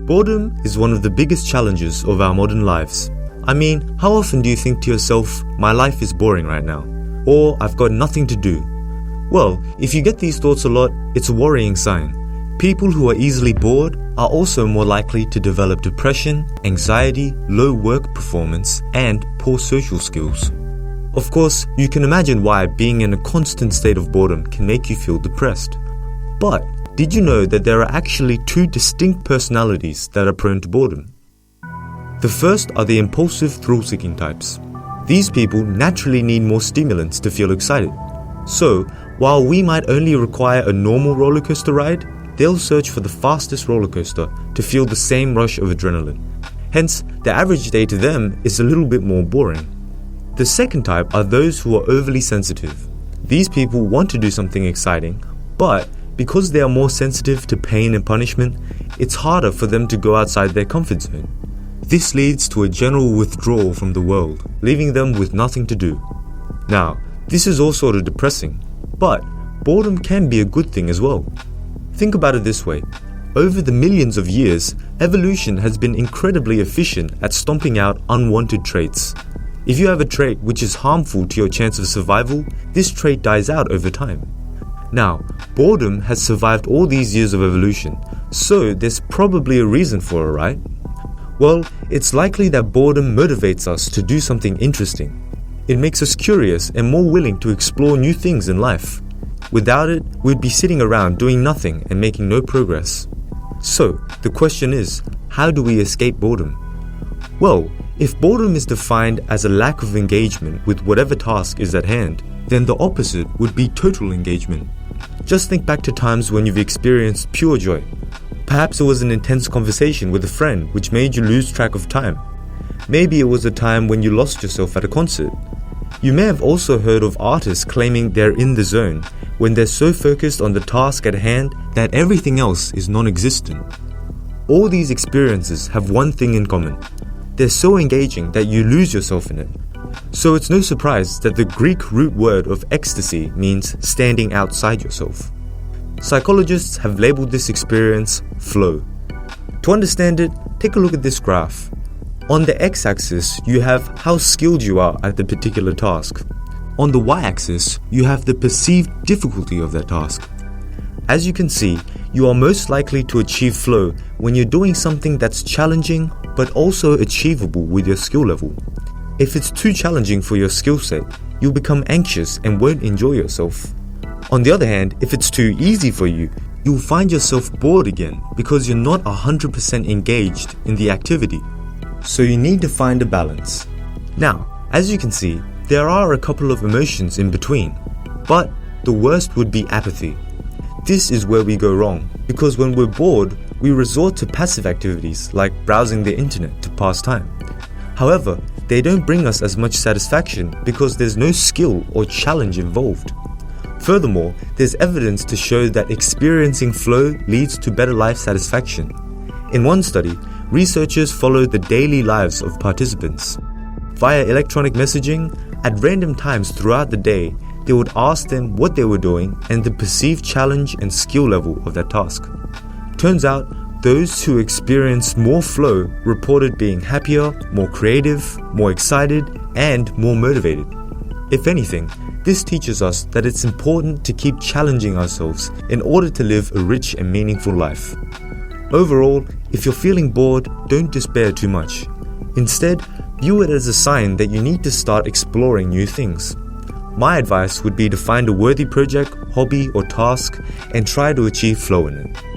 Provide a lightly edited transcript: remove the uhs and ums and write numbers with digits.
Boredom is one of the biggest challenges of our modern lives. I mean, how often do you think to yourself, my life is boring right now? Or I've got nothing to do? Well, if you get these thoughts a lot, it's a worrying sign. People who are easily bored are also more likely to develop depression, anxiety, low work performance, and poor social skills. Of course, you can imagine why being in a constant state of boredom can make you feel depressed. But did you know that there are actually two distinct personalities that are prone to boredom? The first are the impulsive thrill-seeking types. These people naturally need more stimulants to feel excited. So, while we might only require a normal roller coaster ride, they'll search for the fastest roller coaster to feel the same rush of adrenaline. Hence, the average day to them is a little bit more boring. The second type are those who are overly sensitive. These people want to do something exciting, but because they are more sensitive to pain and punishment, it's harder for them to go outside their comfort zone. This leads to a general withdrawal from the world, leaving them with nothing to do. Now, this is all sort of depressing, but boredom can be a good thing as well. Think about it this way. Over the millions of years, evolution has been incredibly efficient at stomping out unwanted traits. If you have a trait which is harmful to your chance of survival, this trait dies out over time. Now, boredom has survived all these years of evolution, so there's probably a reason for it, right? Well, it's likely that boredom motivates us to do something interesting. It makes us curious and more willing to explore new things in life. Without it, we'd be sitting around doing nothing and making no progress. So, the question is, how do we escape boredom? Well, if boredom is defined as a lack of engagement with whatever task is at hand, then the opposite would be total engagement. Just think back to times when you've experienced pure joy. Perhaps it was an intense conversation with a friend which made you lose track of time. Maybe it was a time when you lost yourself at a concert. You may have also heard of artists claiming they're in the zone when they're so focused on the task at hand that everything else is non-existent. All these experiences have one thing in common. They're so engaging that you lose yourself in it. So it's no surprise that the Greek root word of ecstasy means standing outside yourself. Psychologists have labeled this experience flow. To understand it, take a look at this graph. On the x-axis, you have how skilled you are at the particular task. On the y-axis, you have the perceived difficulty of that task. As you can see, you are most likely to achieve flow when you're doing something that's challenging but also achievable with your skill level. If it's too challenging for your skill set, you'll become anxious and won't enjoy yourself. On the other hand, if it's too easy for you, you'll find yourself bored again because you're not 100% engaged in the activity. So you need to find a balance. Now, as you can see, there are a couple of emotions in between, but the worst would be apathy. This is where we go wrong, because when we're bored, we resort to passive activities like browsing the internet to pass time. However, they don't bring us as much satisfaction because there's no skill or challenge involved. Furthermore, there's evidence to show that experiencing flow leads to better life satisfaction. In one study, researchers followed the daily lives of participants. Via electronic messaging, at random times throughout the day, they would ask them what they were doing and the perceived challenge and skill level of that task. Turns out, those who experienced more flow reported being happier, more creative, more excited, and more motivated. If anything, this teaches us that it's important to keep challenging ourselves in order to live a rich and meaningful life. Overall, if you're feeling bored, don't despair too much. Instead, view it as a sign that you need to start exploring new things. My advice would be to find a worthy project, hobby, or task and try to achieve flow in it.